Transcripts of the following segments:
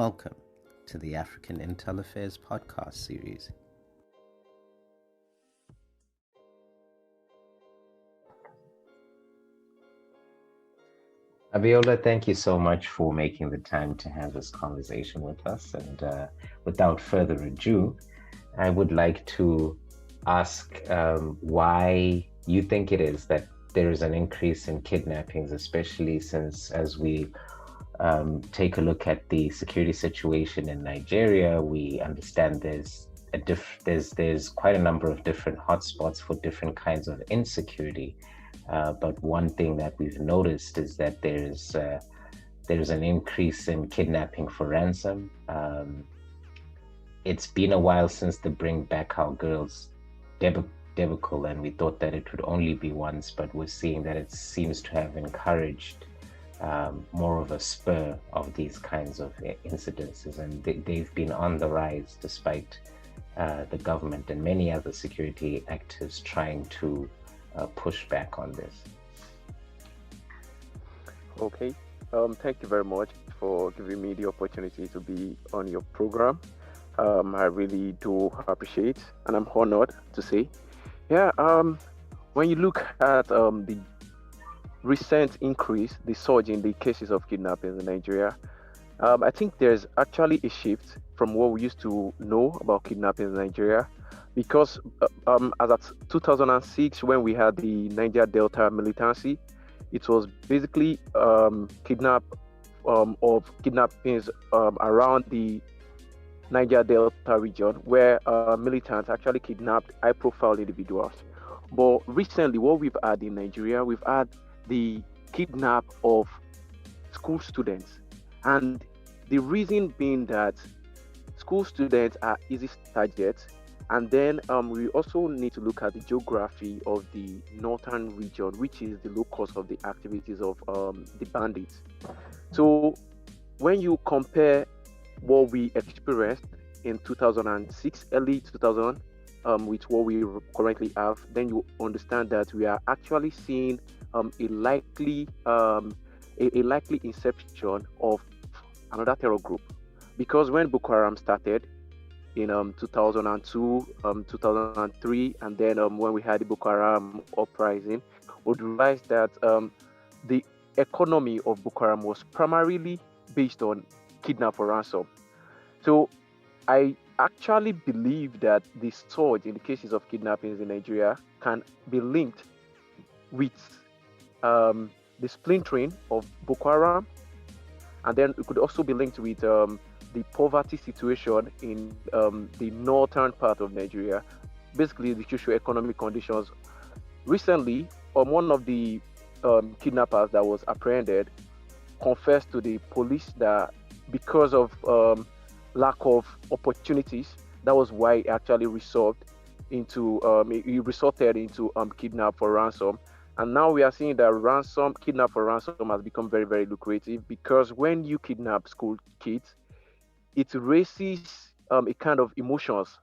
Welcome to the African Intel Affairs podcast series. Abiola, thank you so much for making the time to have this conversation with us. And without further ado, I would like to ask why you think it is that there is an increase in kidnappings, especially since, as we take a look at the security situation in Nigeria, we understand there's quite a number of different hotspots for different kinds of insecurity. But one thing that we've noticed is that there's an increase in kidnapping for ransom. It's been a while since the Bring Back Our Girls debacle, and we thought that it would only be once, but we're seeing that it seems to have encouraged more of a spur of these kinds of incidences, and they've been on the rise despite the government and many other security actors trying to push back on this. Okay, thank you very much for giving me the opportunity to be on your program. I really do appreciate, and I'm honored to say. When you look at the recent increase, the surge in the cases of kidnapping in Nigeria, I think there's actually a shift from what we used to know about kidnapping in Nigeria. Because as at 2006, when we had the Niger Delta militancy, it was basically kidnappings around the Niger Delta region, where militants actually kidnapped high-profile individuals. But recently, what we've had in Nigeria, we've had the kidnap of school students, and the reason being that school students are easy targets. And then we also need to look at the geography of the northern region, which is the locus of the activities of the bandits. So when you compare what we experienced in 2006, early 2000, with what we currently have, then you understand that we are actually seeing a likely inception of another terror group. Because when Boko Haram started, in 2002, 2003, and then when we had the Boko Haram uprising, we realized that the economy of Boko Haram was primarily based on kidnap for ransom. So I actually believe that the surge in the cases of kidnappings in Nigeria can be linked with the splintering of Boko Haram, and then it could also be linked with the poverty situation in the northern part of Nigeria, basically the socio-economic conditions. Recently, one of the kidnappers that was apprehended confessed to the police that because of lack of opportunities, that was why he actually resorted into kidnap for ransom. And now we are seeing that kidnap for ransom has become very, very lucrative, because when you kidnap school kids, it raises a kind of emotions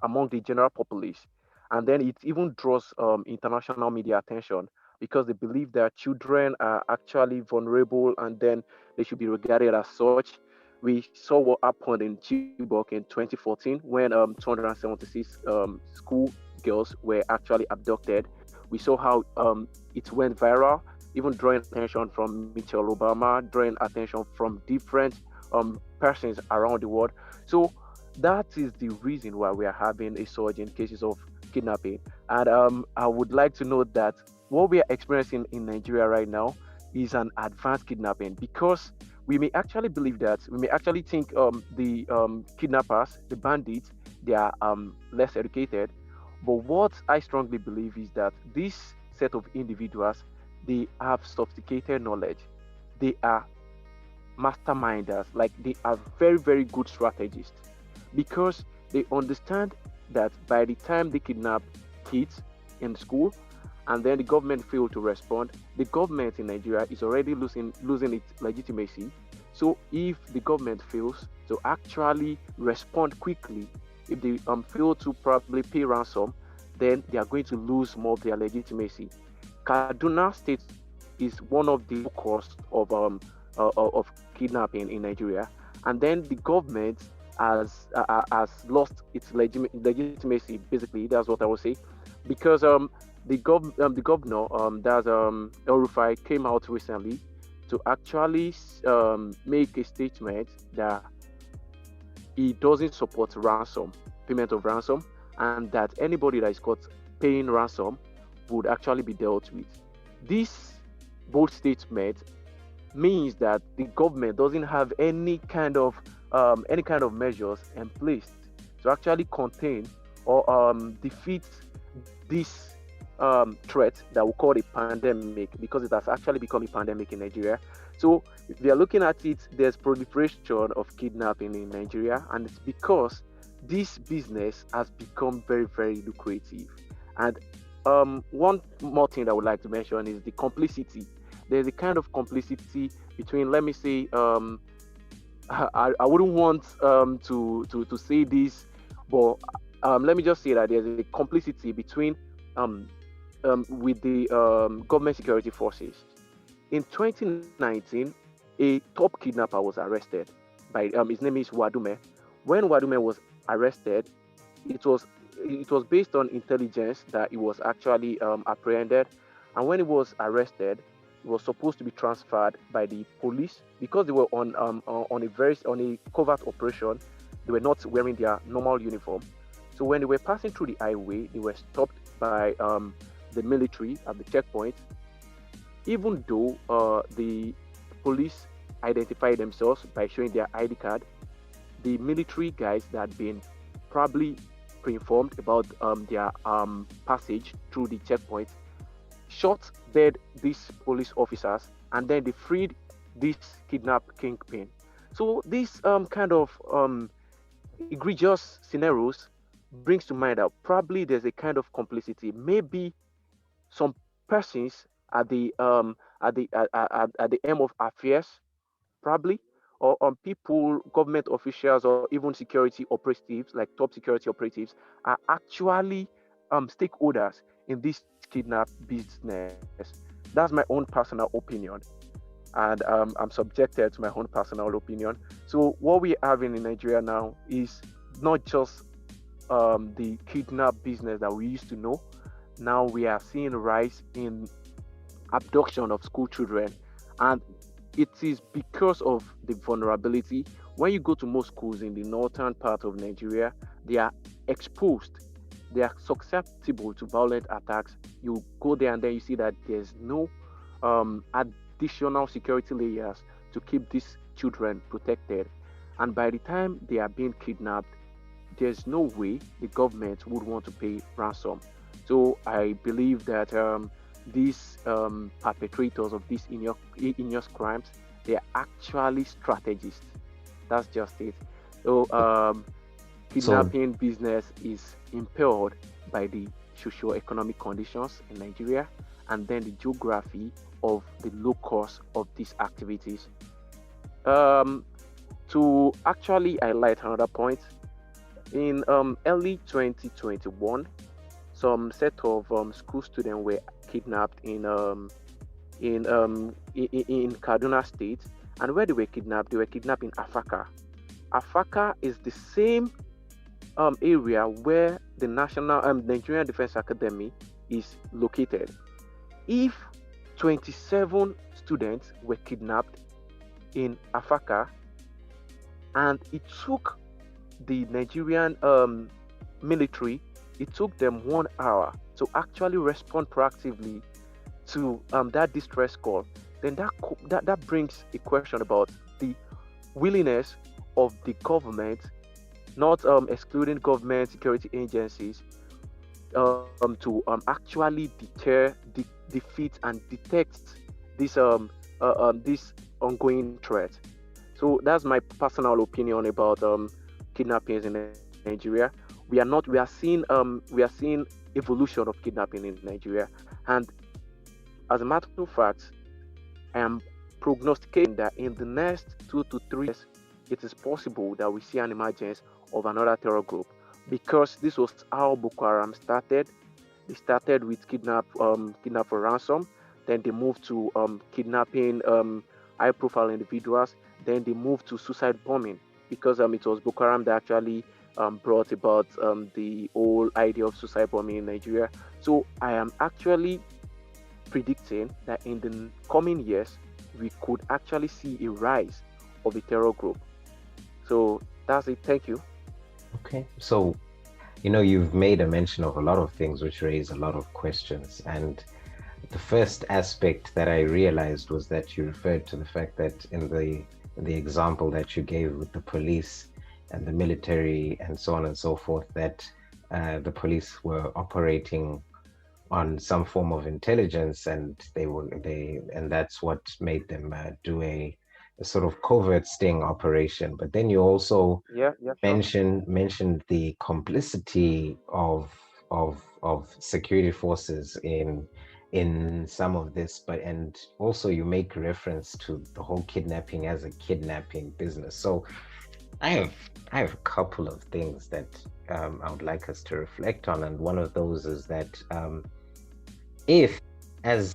among the general populace. And then it even draws international media attention, because they believe that children are actually vulnerable and then they should be regarded as such. We saw what happened in Chibok in 2014 when 276 school girls were actually abducted. We saw how it went viral, even drawing attention from Michelle Obama, drawing attention from different persons around the world. So that is the reason why we are having a surge in cases of kidnapping. And I would like to note that what we are experiencing in Nigeria right now is an advanced kidnapping, because we may actually think the kidnappers, the bandits, they are less educated. But what I strongly believe is that this set of individuals, they have sophisticated knowledge. They are masterminders, like they are very, very good strategists, because they understand that by the time they kidnap kids in school and then the government fail to respond, the government in Nigeria is already losing its legitimacy. So if the government fails to actually respond quickly, if they fail to probably pay ransom, then they are going to lose more of their legitimacy. Kaduna State is one of the causes of kidnapping in Nigeria, and then the government has lost its legitimacy. Basically, that's what I would say, because the governor that's El Rufai came out recently to actually make a statement that he doesn't support ransom, payment of ransom, and that anybody that is caught paying ransom would actually be dealt with. This bold statement means that the government doesn't have any kind of measures in place to actually contain or defeat this threat that we call a pandemic, because it has actually become a pandemic in Nigeria. So if we are looking at it, there's proliferation of kidnapping in Nigeria, and it's because this business has become very, very lucrative. And one more thing that I would like to mention is the complicity. There's a kind of complicity between, let me say, I wouldn't want to say this, but let me just say that there's a complicity between with the government security forces. In 2019, a top kidnapper was arrested by his name is Wadume. When Wadume was arrested, it was based on intelligence that he was actually apprehended, and when he was arrested, he was supposed to be transferred by the police because they were on a covert operation. They were not wearing their normal uniform. So when they were passing through the highway, they were stopped by the military at the checkpoint. Even though the police identified themselves by showing their ID card, the military guys that had been probably pre-informed about their passage through the checkpoint shot dead these police officers, and then they freed this kidnapped kingpin. So this kind of egregious scenarios brings to mind that probably there's a kind of complicity. Maybe some persons at the aim of affairs, probably, or people, government officials, or even security operatives, like top security operatives, are actually stakeholders in this kidnap business. That's my own personal opinion, and I'm subjected to my own personal opinion. So what we're having in Nigeria now is not just the kidnap business that we used to know. Now we are seeing a rise in abduction of school children, and it is because of the vulnerability. When you go to most schools in the northern part of Nigeria, they are exposed, they are susceptible to violent attacks. You go there and then you see that there's no additional security layers to keep these children protected, and by the time they are being kidnapped, there's no way the government would want to pay ransom. So I believe that these perpetrators of these heinous crimes, they are actually strategists. That's just it. So kidnapping business is impaired by the socio-economic conditions in Nigeria, and then the geography of the locus of these activities. To actually highlight another point, in early 2021, some set of school students were kidnapped in Kaduna State, and where they were kidnapped in Afaka. Afaka is the same area where the National Nigerian Defense Academy is located. If 27 students were kidnapped in Afaka, and it took the Nigerian military, it took them 1 hour to actually respond proactively to that distress call, then that brings a question about the willingness of the government, not excluding government security agencies, to actually deter, defeat, and detect this ongoing threat. So that's my personal opinion about kidnappings in Nigeria. We are seeing evolution of kidnapping in Nigeria, and as a matter of fact, I am prognosticating that in the next 2 to 3 years, it is possible that we see an emergence of another terror group, because this was how Boko Haram started. They started with kidnap for ransom, then they moved to kidnapping high-profile individuals. then they moved to suicide bombing because it was Boko Haram that actually brought about the whole idea of suicide bombing in Nigeria. So I am actually predicting that in the coming years, we could actually see a rise of a terror group. So that's it. Thank you. Okay. So, you've made a mention of a lot of things which raise a lot of questions. And the first aspect that I realized was that you referred to the fact that in the example that you gave with the police and the military and so on and so forth, that the police were operating on some form of intelligence, and and that's what made them do a sort of covert sting operation. But then you also Yeah, sure. mentioned the complicity of security forces in some of this, and also you make reference to the whole kidnapping as a kidnapping business. So I have a couple of things that I would like us to reflect on, and one of those is that if as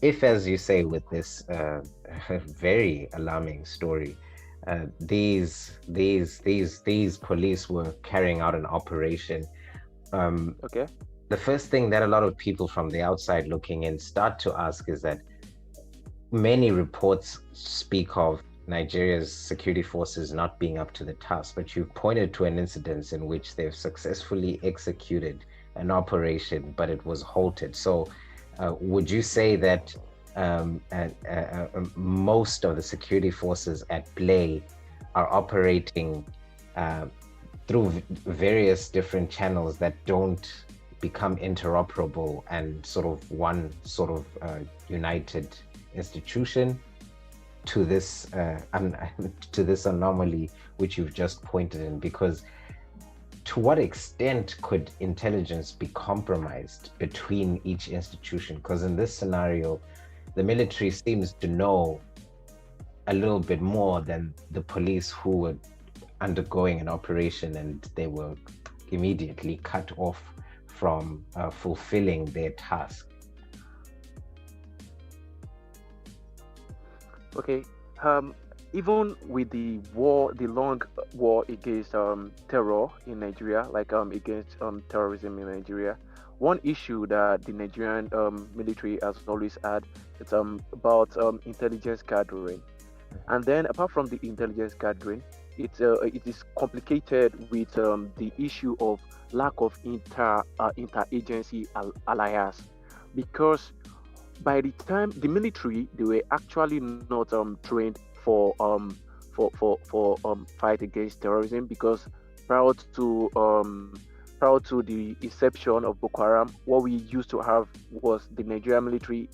as you say with this very alarming story, these police were carrying out an operation. Okay. The first thing that a lot of people from the outside looking in start to ask is that many reports speak of Nigeria's security forces not being up to the task, but you've pointed to an incident in which they've successfully executed an operation, but it was halted. So, would you say that most of the security forces at play are operating through various different channels that don't become interoperable and sort of one sort of united institution to this to this anomaly which you've just pointed in? Because to what extent could intelligence be compromised between each institution? Because in this scenario, the military seems to know a little bit more than the police, who were undergoing an operation and they were immediately cut off from fulfilling their task. Okay. Even with the long war against terror in Nigeria, like against terrorism in Nigeria, one issue that the Nigerian military has always had, it's about intelligence gathering. And then apart from the intelligence gathering, it is complicated with the issue of lack of interagency alliance, because by the time the military, they were actually not trained for fight against terrorism, because prior to the inception of Boko Haram, what we used to have was the Nigerian military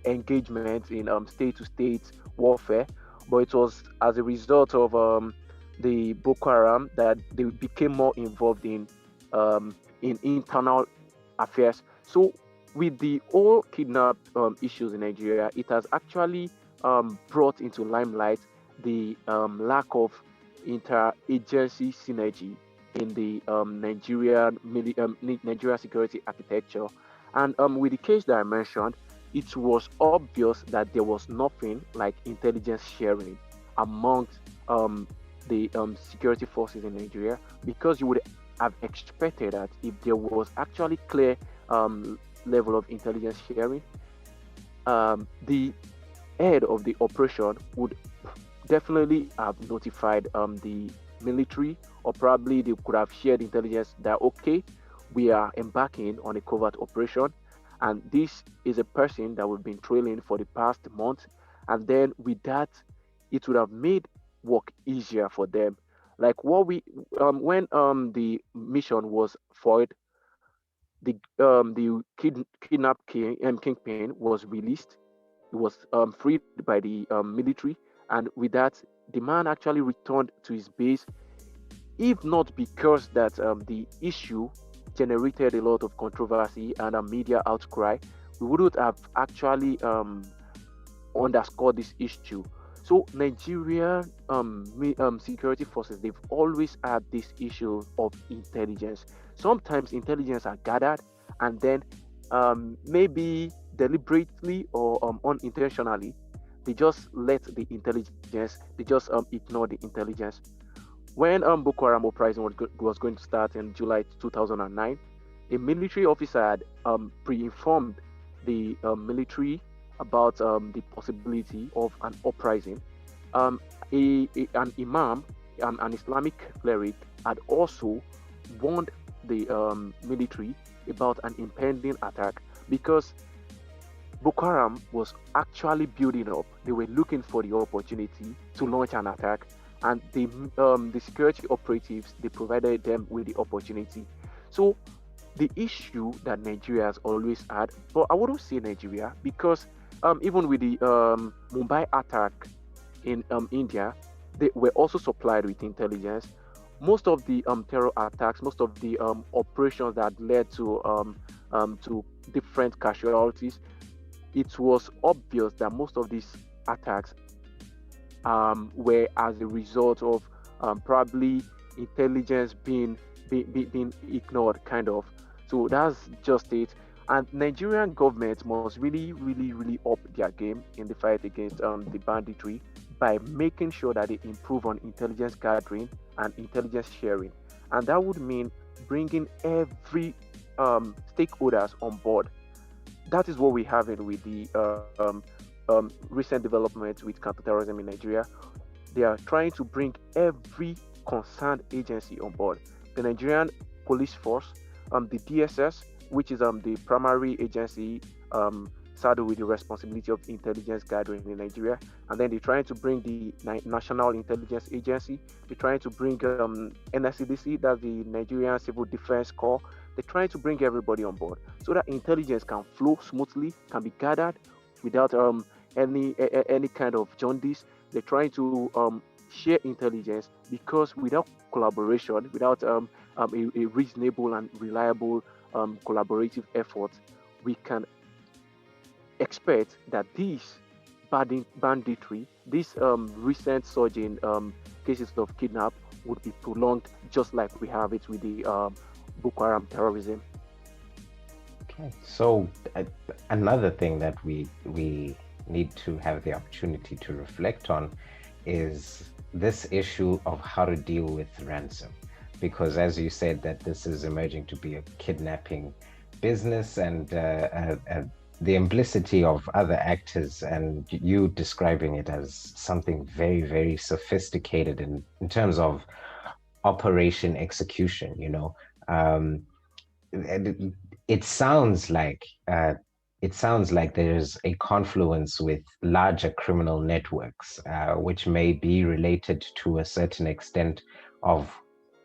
engagement in state-to-state warfare. But it was as a result of the Boko Haram that they became more involved in internal affairs. So with the all kidnap issues in Nigeria, it has actually brought into limelight the lack of interagency synergy in the Nigeria security architecture. And with the case that I mentioned, it was obvious that there was nothing like intelligence sharing amongst the security forces in Nigeria, because you would have expected that if there was actually clear level of intelligence sharing, the head of the operation would definitely have notified the military, or probably they could have shared intelligence that, okay, we are embarking on a covert operation, and this is a person that we've been trailing for the past month. And then with that, it would have made work easier for them. Like what we when the mission was foiled, the kidnap kingpin was released. It was freed by the military, and with that, the man actually returned to his base. If not because that the issue generated a lot of controversy and a media outcry, we wouldn't have actually underscored this issue. So Nigeria security forces, they've always had this issue of intelligence. Sometimes intelligence are gathered, and then maybe deliberately or unintentionally, they just let the intelligence, they just ignore the intelligence. When Boko Haram uprising was going to start in July 2009, a military officer had pre-informed the military about the possibility of an uprising. An imam, an Islamic cleric, had also warned the military about an impending attack because Boko Haram was actually building up. They were looking for the opportunity to launch an attack, and the security operatives, they provided them with the opportunity. So the issue that Nigeria has always had, but I wouldn't say Nigeria because even with the Mumbai attack in India, they were also supplied with intelligence. Most of the terror attacks, most of the operations that led to different casualties, it was obvious that most of these attacks were as a result of probably intelligence being ignored, kind of. So that's just it. And Nigerian government must really, really, really up their game in the fight against the banditry by making sure that they improve on intelligence gathering and intelligence sharing. And that would mean bringing every stakeholders on board. That is what we have in with the recent developments with counterterrorism in Nigeria. They are trying to bring every concerned agency on board. The Nigerian police force, the DSS, which is the primary agency saddled with the responsibility of intelligence gathering in Nigeria, and then they're trying to bring the National Intelligence Agency. They're trying to bring NSCDC, that's the Nigerian Civil Defense Corps. They're trying to bring everybody on board so that intelligence can flow smoothly, can be gathered without any kind of jaundice. They're trying to share intelligence because without collaboration, without a reasonable and reliable collaborative effort, we can expect that these banditry, this recent surge in cases of kidnap would be prolonged, just like we have it with the Boko Haram terrorism. Okay, so another thing that we need to have the opportunity to reflect on is this issue of how to deal with ransom, because as you said, that this is emerging to be a kidnapping business, and the implicity of other actors, and you describing it as something very, very sophisticated in terms of operation execution. It sounds like there's a confluence with larger criminal networks, which may be related to a certain extent of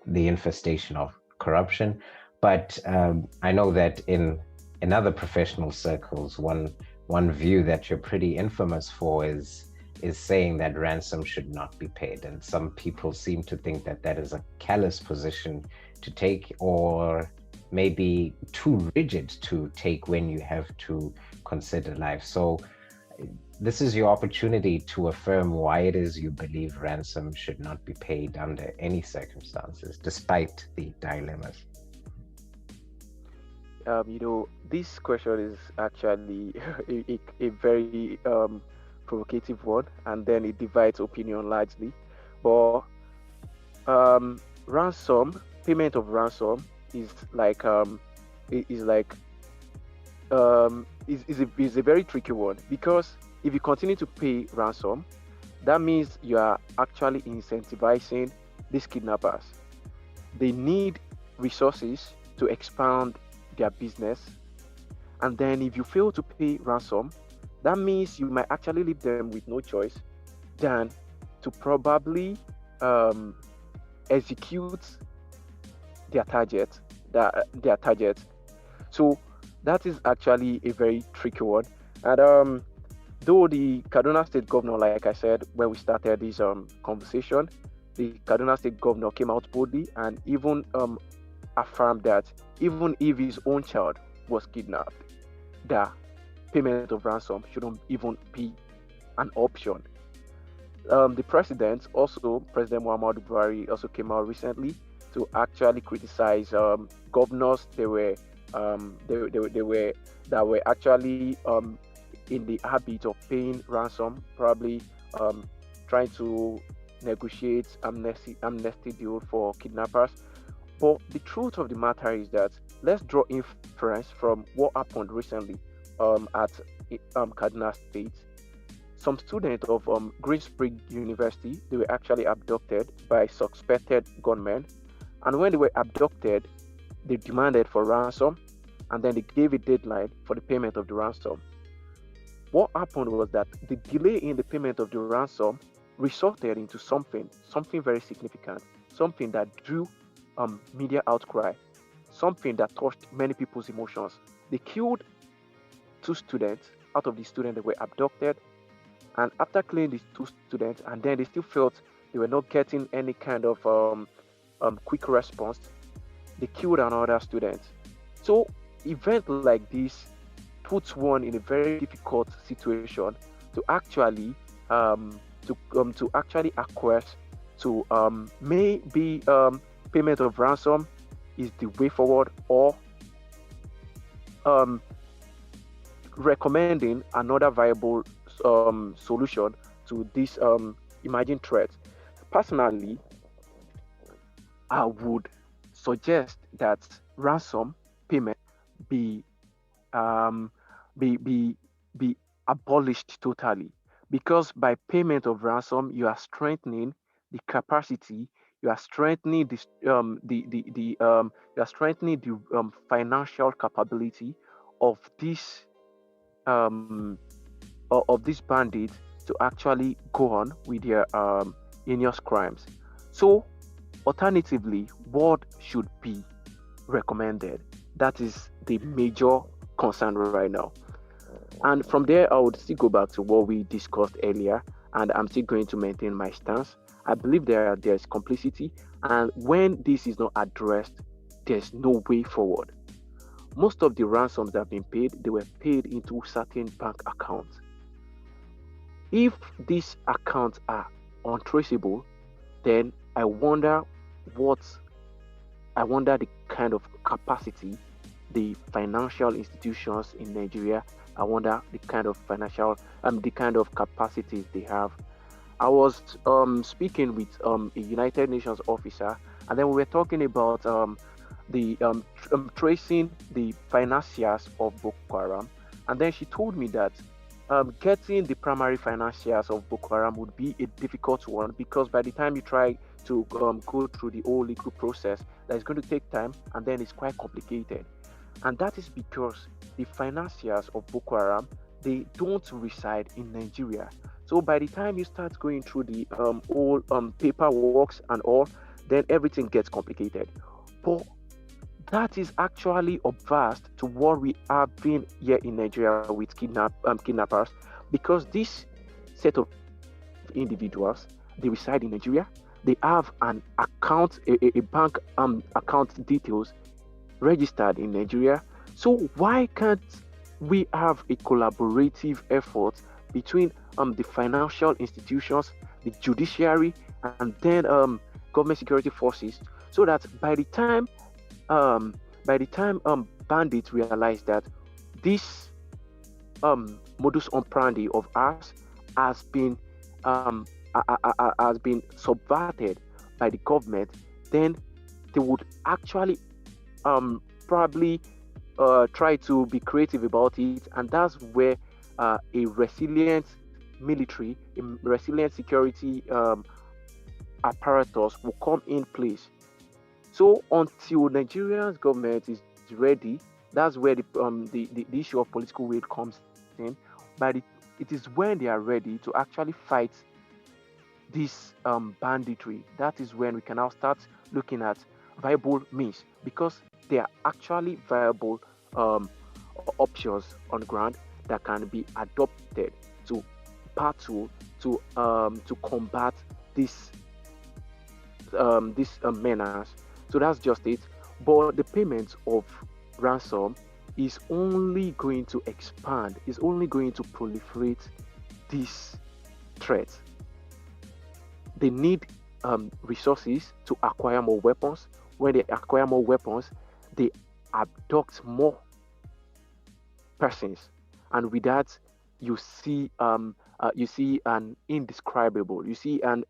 the infestation of corruption. But I know that in other professional circles, one view that you're pretty infamous for is saying that ransom should not be paid. And some people seem to think that that is a callous position to take, or maybe too rigid to take when you have to consider life. So this is your opportunity to affirm why it is you believe ransom should not be paid under any circumstances, despite the dilemmas. This question is actually a very provocative one, and then it divides opinion largely. But payment of ransom is a very tricky one, because if you continue to pay ransom, that means you are actually incentivizing these kidnappers. They need resources to expand their business, and then if you fail to pay ransom, that means you might actually leave them with no choice than to probably execute their target. So that is actually a very tricky one. And though the Kaduna State governor, like I said when we started this conversation, the Kaduna State governor came out boldly and even affirmed that even if his own child was kidnapped, the payment of ransom shouldn't even be an option. The President Muhammadu Buhari, also came out recently to actually criticize governors that were actually in the habit of paying ransom, probably trying to negotiate amnesty deal for kidnappers. But the truth of the matter is that let's draw inference from what happened recently at Kaduna State. Some students of Green Spring University, they were actually abducted by suspected gunmen, and when they were abducted, they demanded for ransom, and then they gave a deadline for the payment of the ransom. What happened was that the delay in the payment of the ransom resulted into something very significant, something that drew media outcry, something that touched many people's emotions. They killed 2 students out of the students that were abducted, and after killing these 2 students, and then they still felt they were not getting any kind of quick response, they killed another student. So event like this puts one in a very difficult situation to actually acquiesce to maybe payment of ransom is the way forward, or recommending another viable solution to this emerging threat. Personally, I would suggest that ransom payment be be abolished totally, because by payment of ransom you are strengthening the capacity, you are strengthening the financial capability of this bandits to actually go on with their heinous crimes. So alternatively, what should be recommended? That is the major concern right now. And from there, I would still go back to what we discussed earlier, and I'm still going to maintain my stance. I believe there's complicity, and when this is not addressed, there's no way forward. Most of the ransoms that have been paid, they were paid into certain bank accounts. If these accounts are untraceable, then I wonder the kind of capacity the financial institutions in Nigeria, I wonder the kind of capacities they have. I was speaking with a United Nations officer, and then we were talking about tracing the financiers of Boko Haram, and then she told me that getting the primary financiers of Boko Haram would be a difficult one, because by the time you try to go through the whole legal process, that is going to take time, and then it's quite complicated. And that is because the financiers of Boko Haram, they don't reside in Nigeria. So by the time you start going through the whole paperwork and all, then everything gets complicated. But that is actually obverse to what we have been here in Nigeria with kidnappers, because this set of individuals, they reside in Nigeria. They have an account, a bank account details registered in Nigeria. So why can't we have a collaborative effort between the financial institutions, the judiciary, and then government security forces, so that by the time bandits realize that this modus operandi of ours has been subverted by the government, then they would actually probably try to be creative about it, and that's where a resilient military, a resilient security apparatus will come in place. So until Nigeria's government is ready, that's where the issue of political will comes in. But it is when they are ready to actually fight this banditry, that is when we can now start looking at viable means, because there are actually viable options on ground that can be adopted to battle to combat this menace. So that's just it. But the payment of ransom is only going to expand, is only going to proliferate this threat. They need resources to acquire more weapons. When they acquire more weapons, they abduct more persons, and with that, you see an indescribable, you see an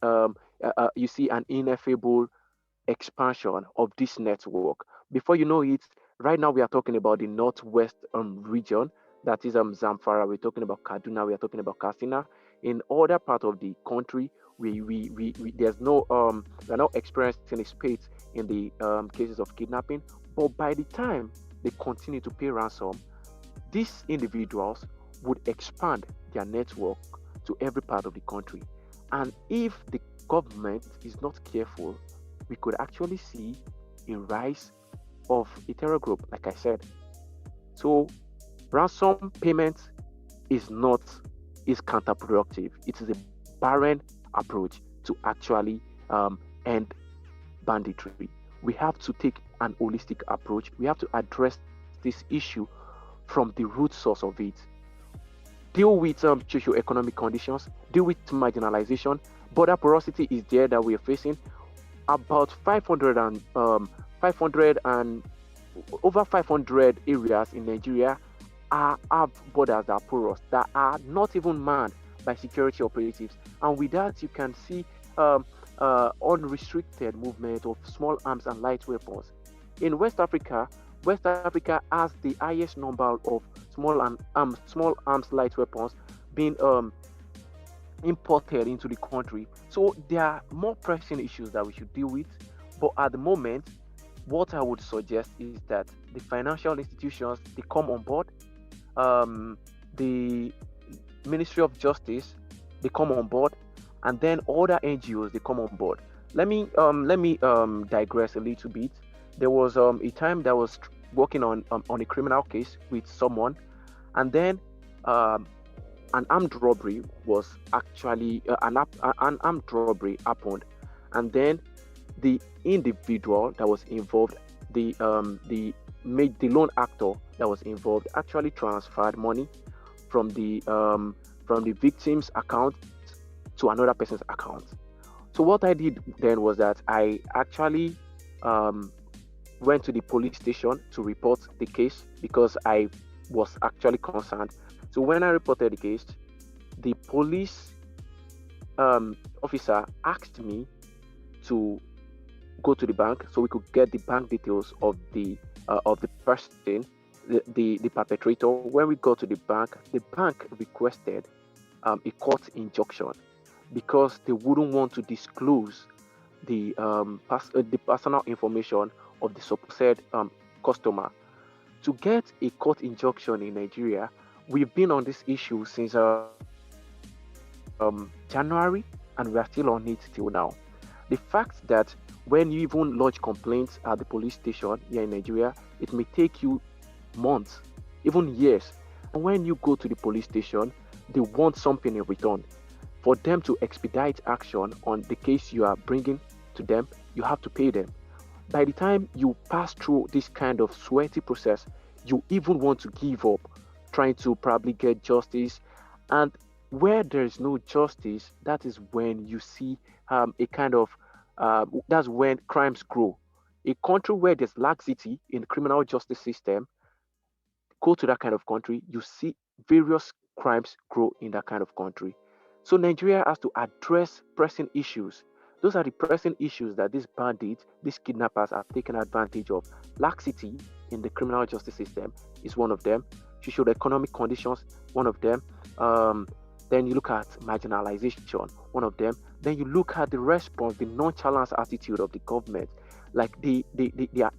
ineffable expansion of this network. Before you know it, right now we are talking about the northwest region, that is Zamfara. We're talking about Kaduna. We are talking about Katsina. In other part of the country, we there's no we're not experiencing a spate in the cases of kidnapping. But by the time they continue to pay ransom, these individuals would expand their network to every part of the country. And if the government is not careful, we could actually see a rise of a terror group, like I said. So ransom payment is counterproductive. It is a barren approach to actually end banditry. We have to take an holistic approach. We have to address this issue from the root source of it. Deal with socio-economic conditions, deal with marginalization. Border porosity is there that we are facing. About 500 and over 500 areas in Nigeria have borders that are porous, that are not even manned by security operatives. And with that, you can see unrestricted movement of small arms and light weapons. In West Africa has the highest number of small arms light weapons being imported into the country. So there are more pressing issues that we should deal with. But at the moment, what I would suggest is that the financial institutions, they come on board. The Ministry of Justice, they come on board, and then other NGOs, they come on board. Let me digress a little bit. There was a time that I was working on a criminal case with someone, and then an armed robbery was actually an armed robbery happened, and then the individual that was involved, the loan actor that was involved, actually transferred money from the victim's account to another person's account. So what I did then was that I actually went to the police station to report the case because I was actually concerned. So when I reported the case, the police officer asked me to go to the bank so we could get the bank details of the person, the perpetrator. When we got to the bank requested a court injunction because they wouldn't want to disclose the personal information of the supposed customer. To get a court injunction in Nigeria, we've been on this issue since January, and we are still on it till now. The fact that when you even lodge complaints at the police station here in Nigeria, it may take you months, even years. And when you go to the police station, they want something in return. For them to expedite action on the case you are bringing to them, you have to pay them. By the time you pass through this kind of sweaty process, you even want to give up trying to probably get justice. And where there is no justice, that is when you see that's when crimes grow. A country where there's laxity in the criminal justice system, go to that kind of country, you see various crimes grow in that kind of country. So Nigeria has to address pressing issues. Those are the pressing issues that these bandits, these kidnappers have taken advantage of. Laxity in the criminal justice system is one of them. Socio-economic conditions, one of them. Then you look at marginalization, one of them. Then you look at the response, the nonchalance attitude of the government. Like they are,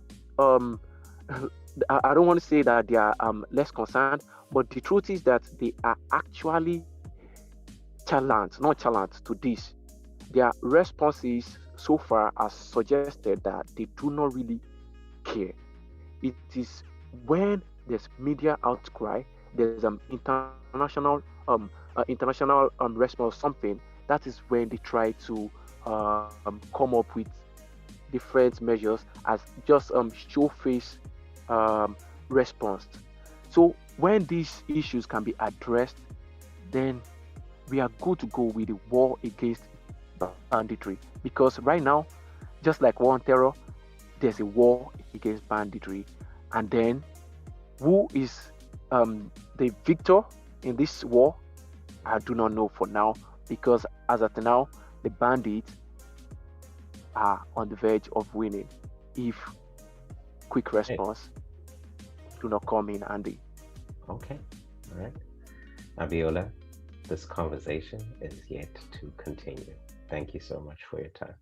I don't want to say that they are less concerned, but the truth is that they are actually nonchalant to this. Their responses so far are suggested that they do not really care. It is when there's media outcry, there's international response, something, that is when they try to come up with different measures as just show face response. So when these issues can be addressed, then we are good to go with the war against banditry. Because right now, just like war on terror, there's a war against banditry. And then who is the victor in this war? I do not know for now, because as at now, the bandits are on the verge of winning if quick response do not come in handy. Okay, all right. Abiola, this conversation is yet to continue. Thank you so much for your time.